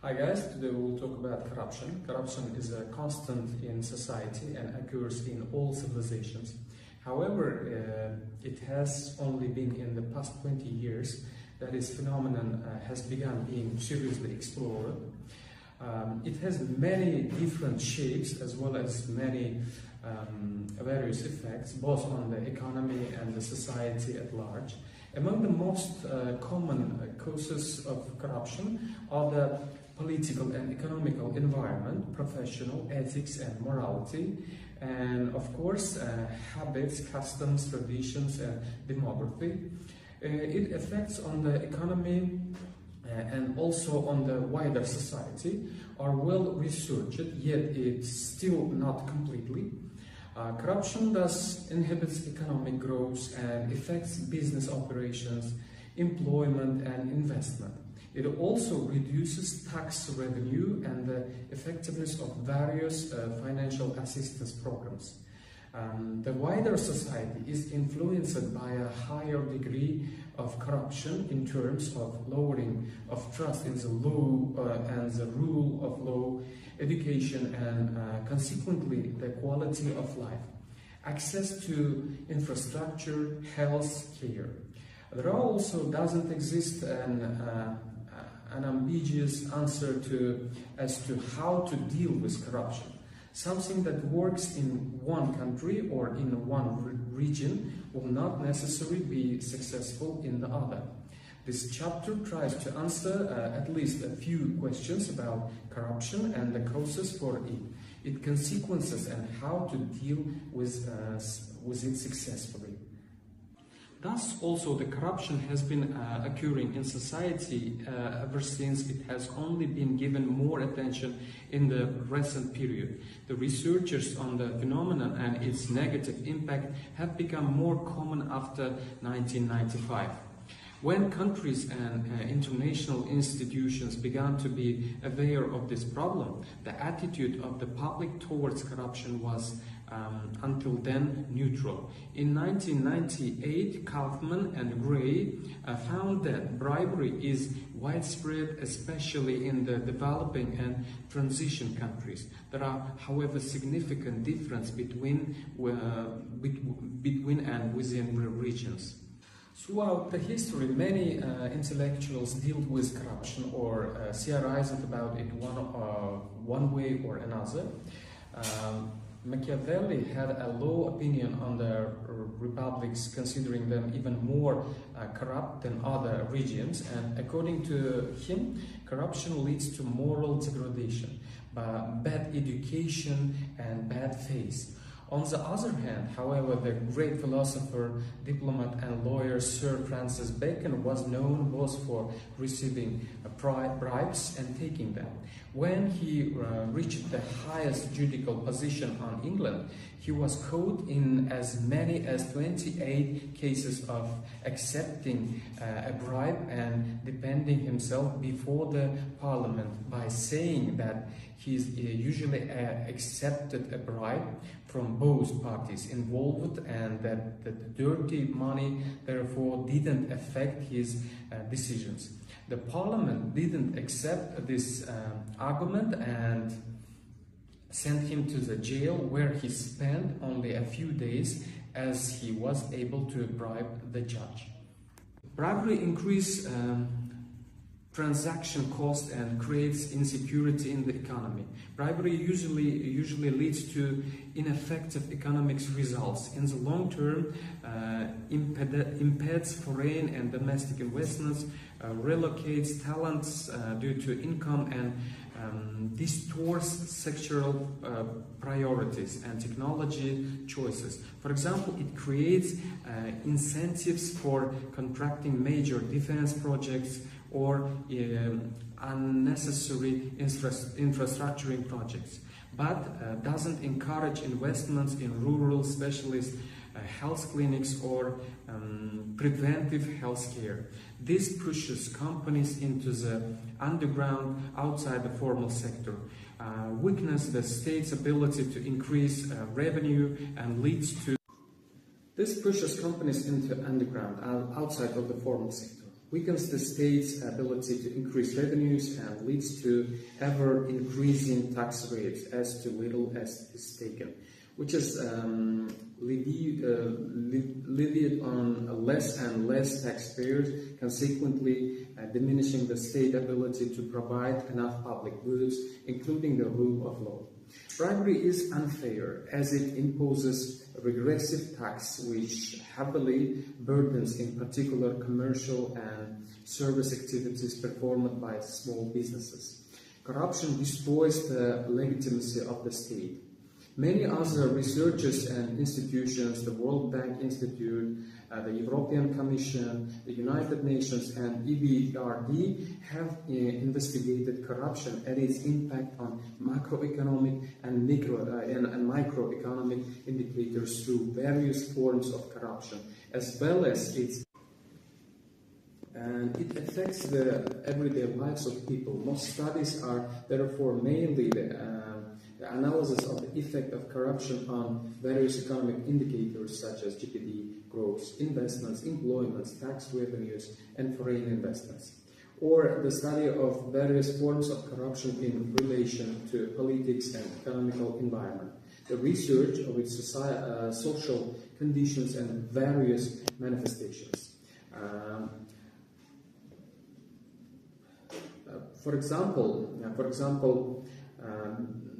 Hi guys, today we will talk about corruption. Corruption is a constant in society and occurs in all civilizations. However, it has only been in the past 20 years that this phenomenon has begun being seriously explored. It has many different shapes as well as many various effects, both on the economy and the society at large. Among the most common causes of corruption are the political and economical environment, professional ethics and morality, and of course habits, customs, traditions and demography. It affects on the economy and also on the wider society, are well researched, yet it's still not completely. Corruption thus inhibits economic growth and affects business operations, employment and investment. It also reduces tax revenue and the effectiveness of various financial assistance programs. The wider society is influenced by a higher degree of corruption in terms of lowering of trust in the law and the rule of law, education and consequently the quality of life, access to infrastructure, health care. There also doesn't exist an ambiguous answer as to how to deal with corruption. Something that works in one country or in one region will not necessarily be successful in the other. This chapter tries to answer at least a few questions about corruption and the causes for it, its consequences and how to deal with it successfully. Thus, also the corruption has been occurring in society ever since it has only been given more attention in the recent period. The researchers on the phenomenon and its negative impact have become more common after 1995. When countries and international institutions began to be aware of this problem, the attitude of the public towards corruption was until then neutral. In 1998, Kaufman and Gray found that bribery is widespread, especially in the developing and transition countries. There are, however, significant differences between and within regions. Throughout the history, many intellectuals dealt with corruption or theorized about it one way or another. Machiavelli had a low opinion on the republics, considering them even more corrupt than other regimes, and according to him, corruption leads to moral degradation, bad education and bad faith. On the other hand, however, the great philosopher, diplomat and lawyer Sir Francis Bacon was known both for receiving bribes and taking them. When he reached the highest judicial position on England, he was caught in as many as 28 cases of accepting a bribe and defending himself before the parliament by saying that he usually accepted a bribe from both parties involved and that the dirty money therefore didn't affect his decisions. The parliament didn't accept this argument and sent him to the jail, where he spent only a few days as he was able to bribe the judge. Bribery increases transaction cost and creates insecurity in the economy. Bribery usually leads to ineffective economic results. In the long term, impedes foreign and domestic investments, relocates talents due to income, and distorts sectoral priorities and technology choices. For example, it creates incentives for contracting major defense projects or unnecessary infrastructuring projects, but doesn't encourage investments in rural specialist health clinics or preventive health care. This pushes companies into the underground outside the formal sector, weakens the state's ability to increase revenue, and leads to... This pushes companies into underground outside of the formal sector, weakens the state's ability to increase revenues and leads to ever-increasing tax rates as too little as is taken, which is levied on less and less taxpayers, consequently diminishing the state ability to provide enough public goods, including the rule of law. Bribery is unfair as it imposes a regressive tax which heavily burdens in particular commercial and service activities performed by small businesses. Corruption destroys the legitimacy of the state. Many other researchers and institutions, the World Bank Institute, the European Commission, the United Nations, and EBRD have investigated corruption and its impact on macroeconomic and microeconomic indicators through various forms of corruption, as well as its and it affects the everyday lives of people. Most studies are therefore mainly the analysis of the effect of corruption on various economic indicators such as GDP, growth, investments, employment, tax revenues, and foreign investments, or the study of various forms of corruption in relation to politics and economical environment, the research of its social conditions and various manifestations. For example,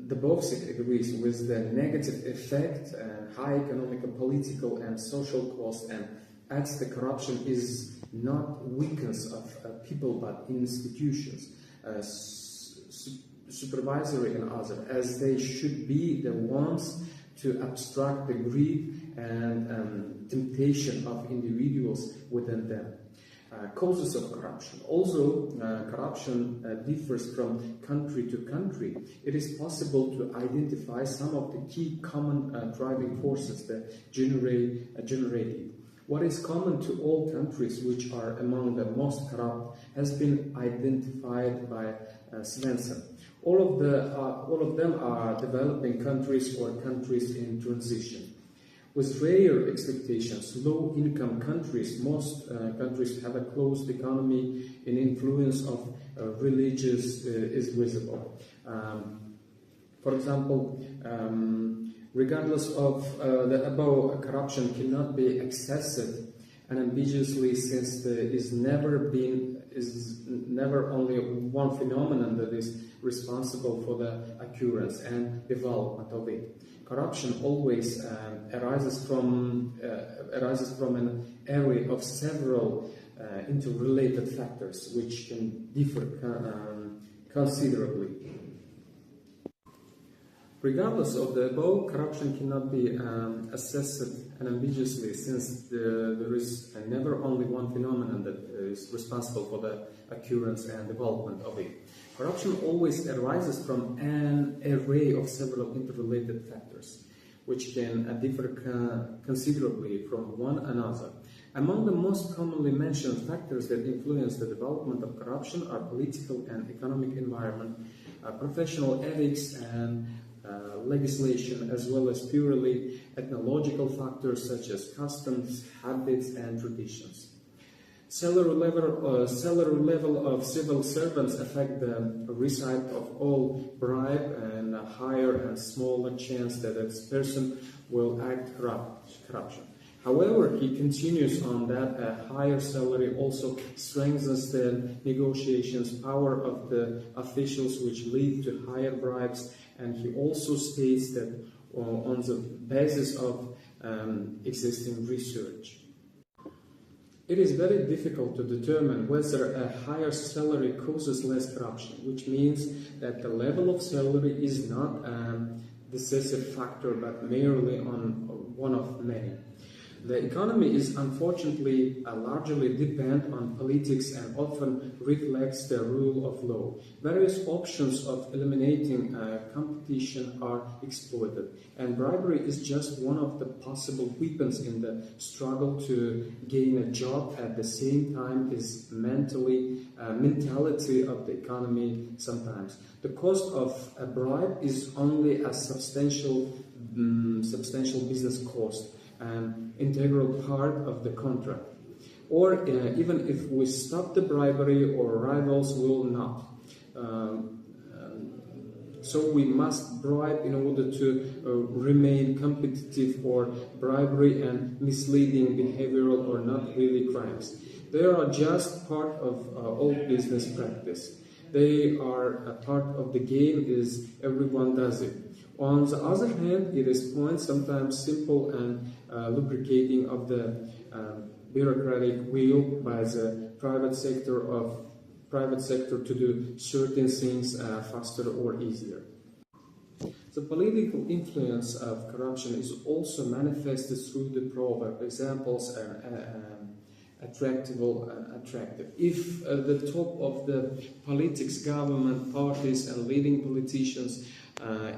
the box agrees with the negative effect and high economic, political, and social cost, and adds the corruption is not weakness of people but institutions, supervisory and other, as they should be the ones to abstract the greed and temptation of individuals within them. Causes of corruption. Although corruption differs from country to country, it is possible to identify some of the key common driving forces that generate it. What is common to all countries, which are among the most corrupt, has been identified by Svensson. All of them are developing countries or countries in transition. With rare expectations, low-income countries, most countries have a closed economy, and influence of religious is visible. For example, regardless of the above, corruption cannot be accessed unambiguously, since there is never only one phenomenon that is responsible for the occurrence and development of it. Corruption always arises from an array of several interrelated factors which can differ considerably. Regardless of the above, corruption cannot be assessed unambiguously, since there is never only one phenomenon that is responsible for the occurrence and development of it. Corruption always arises from an array of several interrelated factors, which can differ considerably from one another. Among the most commonly mentioned factors that influence the development of corruption are political and economic environment, professional ethics, and legislation, as well as purely ethnological factors such as customs, habits, and traditions. Salary level of civil servants affect the receipt of all bribe, and a higher and smaller chance that a person will act corruption. However, he continues on that a higher salary also strengthens the negotiations power of the officials, which lead to higher bribes, and he also states that on the basis of existing research. It is very difficult to determine whether a higher salary causes less corruption, which means that the level of salary is not a decisive factor but merely one of many. The economy is unfortunately largely dependent on politics and often reflects the rule of law. Various options of eliminating competition are exploited, and bribery is just one of the possible weapons in the struggle to gain a job. At the same time, is mentality of the economy sometimes. The cost of a bribe is only a substantial business cost, an integral part of the contract. or even if we stop the bribery, or rivals will not. So we must bribe in order to remain competitive, or bribery and misleading behavioral or not really crimes. They are just part of all business practice. They are a part of the game, is everyone does it. On the other hand, it is point sometimes simple and lubricating of the bureaucratic wheel by the private sector to do certain things faster or easier. The political influence of corruption is also manifested through the proverb. Examples are attractive. If the top of the politics, government, parties and leading politicians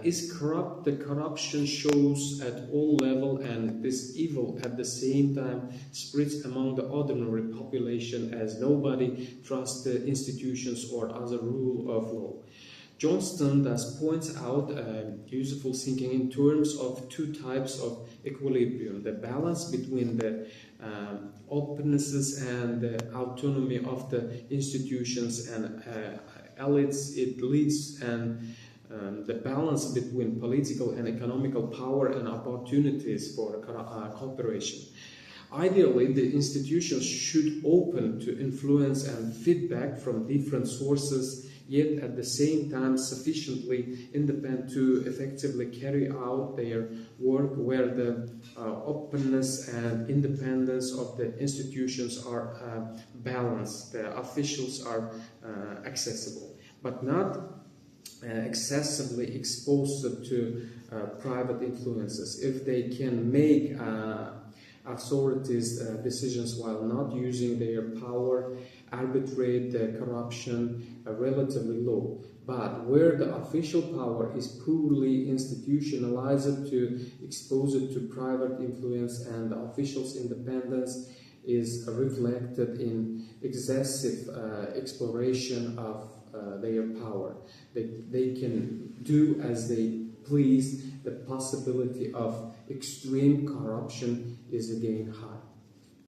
is corrupt, the corruption shows at all levels, and this evil at the same time spreads among the ordinary population, as nobody trusts the institutions or other rule of law. Johnston thus points out useful thinking in terms of two types of equilibrium: the balance between the opennesses and the autonomy of the institutions and elites it leads, and the balance between political and economical power and opportunities for cooperation. Ideally, the institutions should open to influence and feedback from different sources, yet at the same time sufficiently independent to effectively carry out their work, where the openness and independence of the institutions are balanced. The officials are accessible, but not excessively exposed to private influences. If they can make authorities' decisions while not using their power, arbitrate the corruption relatively low. But where the official power is poorly institutionalized, to expose it to private influence, and the officials' independence is reflected in excessive exploration of their power. They can do as they please. The possibility of extreme corruption is again high.